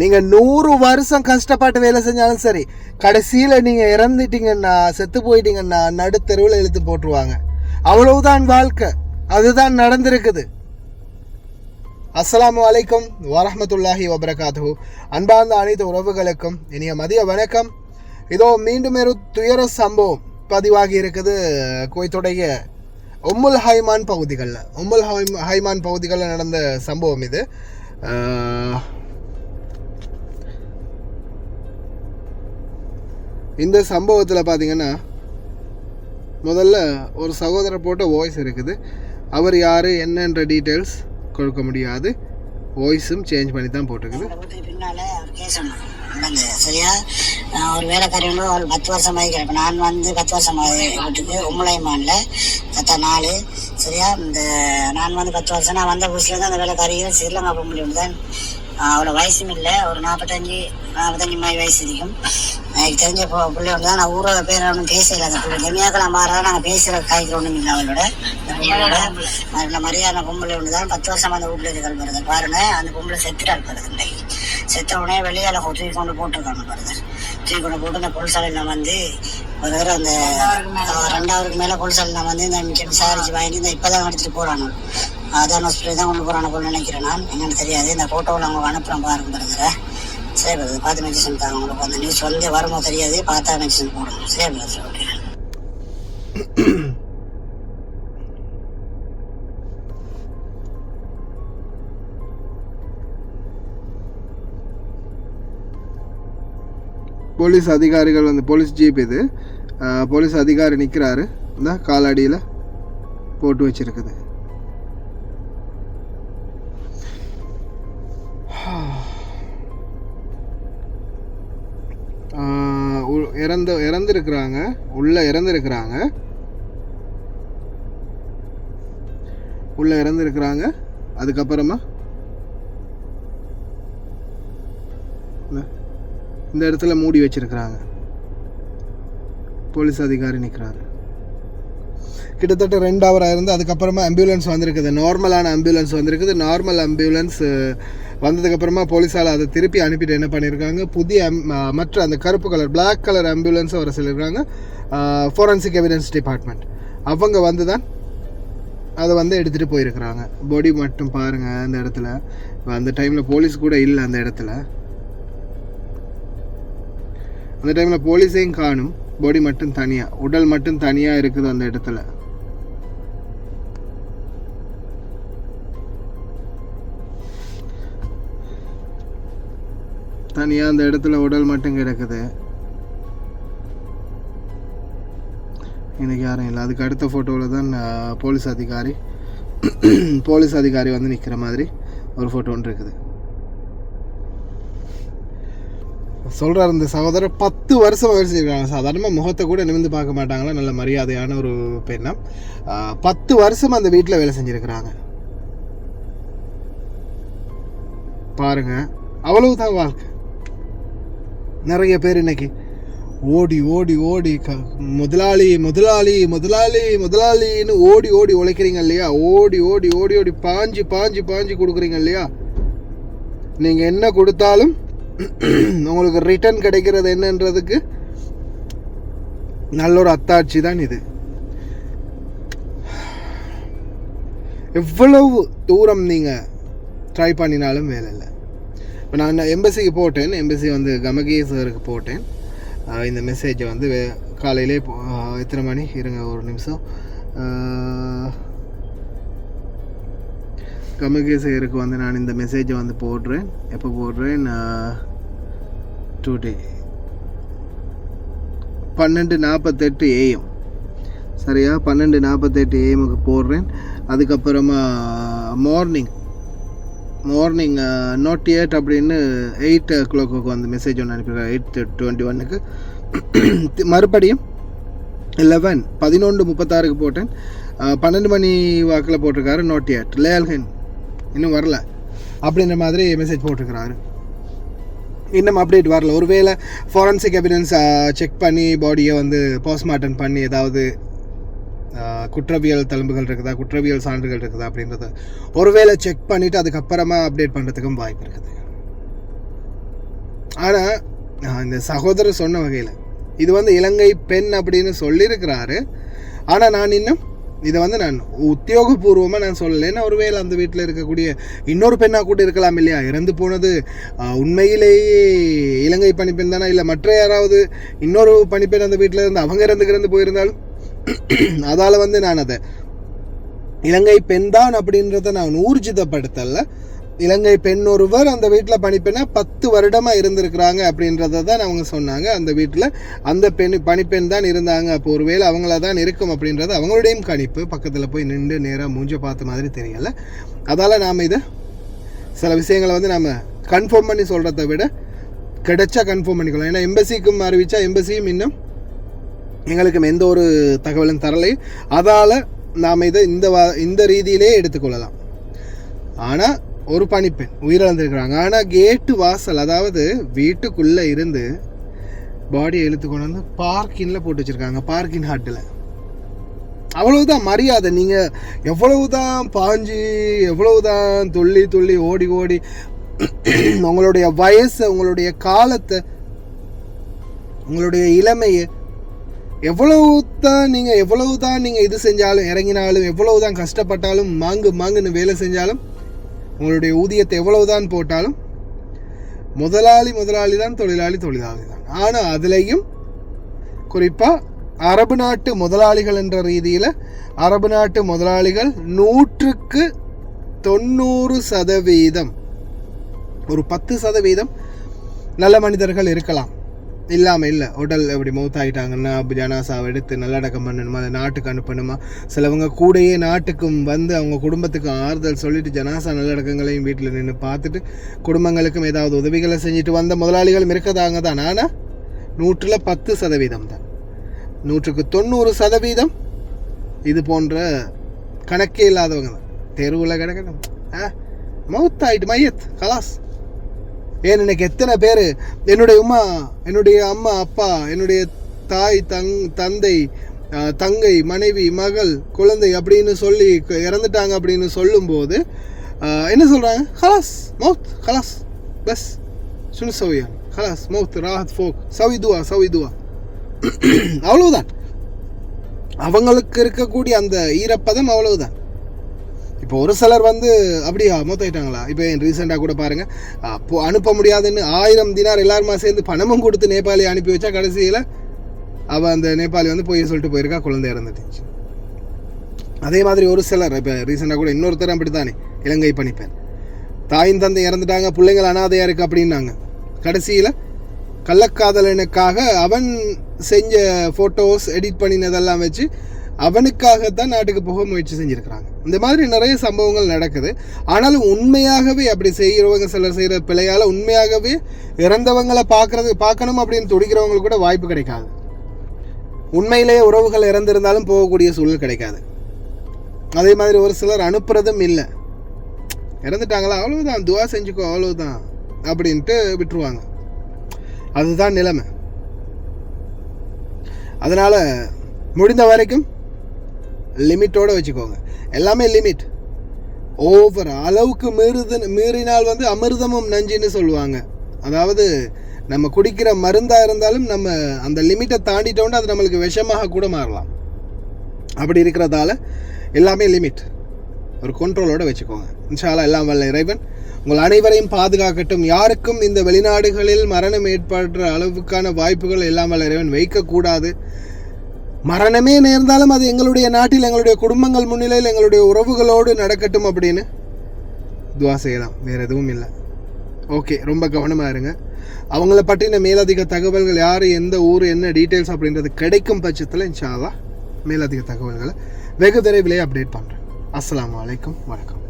நீங்கள் 100 வருஷம் கஷ்டப்பட்டு வேலை செஞ்சாலும் சரி, கடைசியில் நீங்கள் இறந்துட்டீங்கன்னா, செத்து போயிட்டீங்கன்னா நடுத்தெருவில் இழுத்து போட்டுருவாங்க. அவ்வளவுதான் வாழ்க்கை. அதுதான் நடந்திருக்குது. அஸ்ஸலாமு அலைக்கும் வரஹ்மத்துல்லாஹி வபரகாத்துஹு. அன்பார்ந்த அனைத்து உறவுகளுக்கும் இனிய மதிய வணக்கம். இதோ மீண்டும் ஒரு துயர சம்பவம் பதிவாகி இருக்குது குவைத்துடைய உம்முல் ஹைமான் பகுதிகளில் நடந்த சம்பவம் இது. இந்த சம்பவத்தில் பார்த்தீங்கன்னா, முதல்ல ஒரு சகோதரர் போட்ட வாய்ஸ் இருக்குது. அவர் யார் என்னன்ற டீட்டெயில்ஸ் கொடுக்க முடியாது. வாய்ஸும் சேஞ்ச் பண்ணி தான் போட்டிருக்குது. பின்னால் அவர் கேசணும் சரியா. ஒரு வேலைக்காரங்க ஒரு 10 வருஷம் ஆகி இப்போ நான் வந்து 10 வருஷம் வீட்டுக்கு உம்முலைமானில் கத்தா 4 சரியா. இந்த நான் வந்து 10 வருஷம் நான் வந்த புதுசுலேருந்து அந்த வேலைக்காரிகள் ஸ்ரீலங்கா போக முடியும் தான். அவ்வளோ வயசும் இல்லை, ஒரு 45 வயசு இருக்கும். எனக்கு தெரிஞ்ச பிள்ளை ஒன்று தான். நான் ஊரோட பேர் ஒன்றும் பேசல. அந்த பிள்ளை ஜெமியாக்கெல்லாம் மாறதான் நாங்கள் பேசுகிற காய்க்கிற ஒன்றும் இல்லை. அவளோட நல்ல மரியாதை பொம்பளை ஒன்று தான். 10 வருஷம் அந்த வீட்டில் இருக்கிற பாருங்க பாருங்க. அந்த பொம்பளை செத்துட்டாள் பாருங்க. இன்றைக்கு செத்த உடனே வெளியால் தூக்கி கொண்டு போட்டிருக்காங்க பாருங்க. தூக்கி கொண்டு போட்டு இந்த பொலிசாலையில் வந்து ஒரு தடவை அந்த 2 மேலே பொலிசாலையில் வந்து இந்த மிச்சம் விசாரிச்சு வாங்கிட்டு இந்த இப்போ தான் எடுத்துகிட்டு போகிறாங்க. அதான் ஹாஸ்பிட்டல் தான் கொண்டு போகிறான போல நினைக்கிறேன் நான். என்னென்னு தெரியாது. இந்த ஃபோட்டோவில் அவங்க அனுப்புகிறேன் பாருங்க பாருங்க. சரி பிரதர், பார்த்து மென்ஷன் தாங்க. உங்களுக்கு அந்த நியூஸ் வந்து வருமோ தெரியாது, பார்த்தா மென்ஷன் போடணும். சரி பிரதர், ஓகே. போலீஸ் அதிகாரிகள் வந்து போலீஸ் ஜீப் இது. போலீஸ் அதிகாரி நிற்கிறாரு. இந்த காலடியில் போட்டு வச்சிருக்குது. இறந்துருக்குறாங்க. உள்ளே இறந்துருக்குறாங்க. அதுக்கப்புறமா இந்த இடத்துல மூடி வச்சிருக்கிறாங்க. போலீஸ் அதிகாரி நிற்கிறாரு. கிட்டத்தட்ட 2 hour இருந்து அதுக்கப்புறமா ஆம்புலன்ஸ் வந்திருக்குது. நார்மலான ஆம்புலன்ஸ் வந்திருக்குது. நார்மல் ஆம்புலன்ஸ் வந்ததுக்கப்புறமா போலீஸால் அதை திருப்பி அனுப்பிட்டு என்ன பண்ணியிருக்காங்க, புதிய மற்ற அந்த கருப்பு கலர் பிளாக் கலர் ஆம்புலன்ஸை வர சொல்லியிருக்காங்க. ஃபோரன்சிக் எவிடன்ஸ் டிபார்ட்மெண்ட் அவங்க வந்து தான் அதை வந்து எடுத்துகிட்டு போயிருக்கிறாங்க. பாடி மட்டும் பாருங்கள். அந்த இடத்துல அந்த டைமில் போலீஸ் கூட இல்லை. அந்த டைமில் போலீஸையும் காணும். பாடி மட்டும் தனியாக, உடல் மட்டும் தனியாக இருக்குது அந்த இடத்துல. தனியாக அந்த இடத்துல உடல் மட்டும் கிடக்குது. எனக்கு யாரும் இல்லை. அதுக்கு அடுத்த ஃபோட்டோவில் தான் போலீஸ் அதிகாரி வந்து நிற்கிற மாதிரி ஒரு ஃபோட்டோ ஒன்று இருக்குது. சொல்கிறார் இந்த சகோதரர் 10 வருஷம் வேலை செய்கிறாங்க. சாதாரணமாக முகத்தை கூட நிமிர்ந்து பார்க்க மாட்டாங்களா. நல்ல மரியாதையான ஒரு பெண்ணா. 10 வருஷம் அந்த வீட்டில் வேலை செஞ்சுருக்கிறாங்க பாருங்க. அவ்வளவுதான் வாழ்க்கை. நிறைய பேர் இன்னைக்கு ஓடி முதலாளின்னு ஓடி உழைக்கிறீங்க இல்லையா. ஓடி பாஞ்சு கொடுக்குறீங்க இல்லையா. நீங்கள் என்ன கொடுத்தாலும் உங்களுக்கு ரிட்டர்ன் கிடைக்கிறது என்னன்றதுக்கு நல்ல ஒரு அத்தாட்சி தான் இது. எவ்வளவு தூரம் நீங்கள் ட்ரை பண்ணினாலும் வேலை இல்லை. இப்போ நான் எம்பசிக்கு போட்டேன். எம்பசி வந்து கமகே சாருக்கு போட்டேன் இந்த மெசேஜை வந்து. காலையிலே எத்தனை மணி இருங்க ஒரு நிமிஷம். கமகே சாருக்கு வந்து நான் இந்த மெசேஜை வந்து போடுறேன். எப்போ போடுறேன், டுடே 12:48 AM சரியா. 12:48 AM போடுறேன். அதுக்கப்புறமா மார்னிங் not yet அப்படின்னு 8 o'clock வந்து மெசேஜ் ஒன்று அனுப்பியிருக்காரு. 8:21 மறுபடியும் 11:36 போட்டேன். 12 மணி வாக்கில் போட்டிருக்காரு not yet லேல்ஹென் இன்னும் வரல அப்படின்ற மாதிரி மெசேஜ் போட்டிருக்கிறாரு. இன்னும் அப்டேட் வரல. ஒருவேளை ஃபாரன்சிக் எவிடன்ஸ் செக் பண்ணி பாடியை வந்து போஸ்ட்மார்ட்டம் பண்ணி ஏதாவது குற்றவியல் தழும்புகள் இருக்குதா, குற்றவியல் சான்றுகள் இருக்குதா அப்படின்றத ஒருவேளை செக் பண்ணிவிட்டு அதுக்கப்புறமா அப்டேட் பண்ணுறதுக்கும் வாய்ப்பு இருக்குது. ஆனால் இந்த சகோதரர் சொன்ன வகையில் இது வந்து இலங்கை பெண் அப்படின்னு சொல்லியிருக்கிறாரு. ஆனால் நான் இன்னும் இதை வந்து நான் உத்தியோகபூர்வமாக நான் சொல்லலைன்னா ஒருவேளை அந்த வீட்டில் இருக்கக்கூடிய இன்னொரு பெண்ணாக கூட இருக்கலாம் இல்லையா. இறந்து போனது உண்மையிலேயே இலங்கை பணிப்பெண் தானே, இல்லை மற்ற யாராவது இன்னொரு பணிப்பெண் அந்த வீட்டில் இருந்து அவங்க இறந்து போயிருந்தாலும் அதால் வந்து நான் அதை இலங்கை பெண் தான் அப்படின்றத நான் ஊர்ஜிதப்படுத்தலை. இலங்கை பெண் ஒருவர் அந்த வீட்டில் பணிப்பெண்ணா 10 வருடமாக இருந்திருக்கிறாங்க அப்படின்றத தான் அவங்க சொன்னாங்க. அந்த வீட்டில் அந்த பணிப்பெண் தான் இருந்தாங்க. அப்போ ஒருவேளை அவங்கள தான் இருக்கும் அப்படின்றது அவங்களுடையும் கணிப்பு. பக்கத்தில் போய் நின்று நேராக மூஞ்ச பார்த்த மாதிரி தெரியலை. அதால் நாம் இதை சில விஷயங்களை வந்து நாம் கன்ஃபார்ம் பண்ணி சொல்கிறத விட கிடைச்சா கன்ஃபார்ம் பண்ணிக்கலாம். ஏன்னா எம்பசிக்கும் அறிவித்தா எம்பசியும் இன்னும் எங்களுக்கு எந்த ஒரு தகவலும் தரலை. அதால் நாம் இதை இந்த ரீதியிலே எடுத்துக்கொள்ளலாம். ஆனால் ஒரு பணிப்பெண் உயிரிழந்திருக்கிறாங்க. ஆனால் கேட்டு வாசல், அதாவது வீட்டுக்குள்ளே இருந்து பாடியை இழுத்து கொண்டு வந்து பார்க்கிங்கில் போட்டு வச்சுருக்காங்க, பார்க்கிங் ஹாட்டில். அவ்வளவுதான் மரியாதை. நீங்கள் எவ்வளவுதான் பாஞ்சு எவ்வளவுதான் துள்ளி ஓடி உங்களுடைய வயசை, உங்களுடைய காலத்தை, உங்களுடைய இளமையை எவ்வளவுதான் நீங்கள் இது செஞ்சாலும், இறங்கினாலும், எவ்வளவுதான் கஷ்டப்பட்டாலும், மாங்குன்னு வேலை செஞ்சாலும், உங்களுடைய ஊதியத்தை எவ்வளவுதான் போட்டாலும் முதலாளி தான், தொழிலாளி தான். ஆனால் அதுலேயும் குறிப்பாக அரபு நாட்டு முதலாளிகள் என்ற ரீதியில் அரபு நாட்டு முதலாளிகள் 100க்கு 90% ஒரு 10% நல்ல மனிதர்கள் இருக்கலாம், இல்லாமல் இல்லை. உடல் எப்படி மௌத்தாயிட்டாங்கன்னா ஜனாசாவை எடுத்து நல்லடக்கம் பண்ணணுமா, நாட்டுக்கு அனுப்பணுமா, சிலவங்க கூடையே நாட்டுக்கும் வந்து அவங்க குடும்பத்துக்கு ஆறுதல் சொல்லிட்டு ஜனாசா நல்லடக்கங்களையும் வீட்டில் நின்று பார்த்துட்டு குடும்பங்களுக்கும் ஏதாவது உதவிகளை செஞ்சுட்டு வந்த முதலாளிகளும் இருக்கதாங்க தான். ஆனால் 100ல் 10% தான். 100க்கு 90% இது போன்ற கணக்கே இல்லாதவங்க தான். தெருவில் கிடக்கணும் மௌத்தாயிட்டு மையத் கலாஸ். ஏன் எனக்கு எத்தனை பேர் என்னுடைய அம்மா அப்பா, என்னுடைய தாய் தந்தை தங்கை மனைவி மகள் குழந்தை அப்படின்னு சொல்லி இறந்துட்டாங்க அப்படின்னு சொல்லும்போது என்ன சொல்கிறாங்க, ஹலாஸ் மௌத் ஹலாஸ் பஸ் சுனு சௌயான் ஹலாஸ் மௌத் ராஹத் ஃபோக் சவிதுவா அவ்வளவுதான். அவங்களுக்கு இருக்கக்கூடிய அந்த ஈரப்பதம் அவ்வளவுதான். இப்போ ஒரு சிலர் வந்து அப்படியா மொத்தாயிட்டாங்களா. இப்போ ரீசெண்டாக கூட பாருங்கள், அனுப்ப முடியாதுன்னு 1000 தினார் எல்லாருமா சேர்ந்து பணமும் கொடுத்து நேபாளி அனுப்பி வச்சா கடைசியில் அவள் அந்த நேபாளி வந்து போய் சொல்லிட்டு போயிருக்கா, குழந்தை இறந்துட்டுச்சு. அதே மாதிரி ஒரு சிலர் இப்போ ரீசெண்டாக கூட இன்னொருத்தர் அப்படி தானே, இலங்கை பணிப்பெண் தாயின் தந்தை இறந்துட்டாங்க, பிள்ளைங்கள் அனாதையாக இருக்குது அப்படின்னாங்க. கடைசியில் கள்ளக்காதலனுக்காக அவன் செஞ்ச ஃபோட்டோஸ் எடிட் பண்ணினதெல்லாம் வச்சு அவனுக்காகத்தான் நாட்டுக்கு போக முயற்சி செஞ்சுருக்கிறாங்க. இந்த மாதிரி நிறைய சம்பவங்கள் நடக்குது. ஆனாலும் உண்மையாகவே அப்படி செய்கிறவங்க, சிலர் செய்கிற பிழையால் உண்மையாகவே இறந்தவங்களை பார்க்கணும் அப்படின்னு துடிக்கிறவங்களுக்கு கூட வாய்ப்பு கிடைக்காது. உண்மையிலேயே உறவுகள் இறந்திருந்தாலும் போகக்கூடிய சூழல் கிடைக்காது. அதே மாதிரி ஒரு சிலர் அனுப்புறதும் இல்லை, இறந்துட்டாங்களா அவ்வளவுதான் துவா செஞ்சுக்கோ அவ்வளவுதான் அப்படின்ட்டு விட்டுருவாங்க. அதுதான் நிலைமை. அதனால் முடிந்த வரைக்கும் லிமிட்டோடு வச்சுக்கோங்க. எல்லாமே லிமிட். ஓவர் அளவுக்கு மீறினால் வந்து அமிர்தமும் நஞ்சுன்னு சொல்லுவாங்க. அதாவது நம்ம குடிக்கிற மருந்தாக இருந்தாலும் நம்ம அந்த லிமிட்டை தாண்டிட்டோன்னா அது நம்மளுக்கு விஷமாக கூட மாறலாம். அப்படி இருக்கிறதால எல்லாமே லிமிட், ஒரு கண்ட்ரோலோடு வச்சுக்கோங்க. இன்ஷா அல்லாஹ் எல்லாம் வல்ல இறைவன் உங்கள் அனைவரையும் பாதுகாக்கட்டும். யாருக்கும் இந்த வெளிநாடுகளில் மரணம் ஏற்படுற அளவுக்கான வாய்ப்புகள் எல்லாம் வல்ல இறைவன் வைக்கக்கூடாது. மரணமே நேர்ந்தாலும் அது எங்களுடைய நாட்டில், எங்களுடைய குடும்பங்கள் முன்னிலையில், எங்களுடைய உறவுகளோடு நடக்கட்டும் அப்படின்னு துவா செய்யலாம். வேறு எதுவும் இல்லை. ஓகே, ரொம்ப கவனமாக இருங்க. அவங்கள பற்றின மேலதிக தகவல்கள் யார், எந்த ஊர், என்ன டீட்டெயில்ஸ் அப்படின்றது கிடைக்கும் பட்சத்தில் இன்ஷா அல்லாஹ் மேலதிக தகவல்களை வெகு விரைவிலே அப்டேட் பண்ணுறேன். அஸ்ஸலாமு அலைக்கும், வணக்கம்.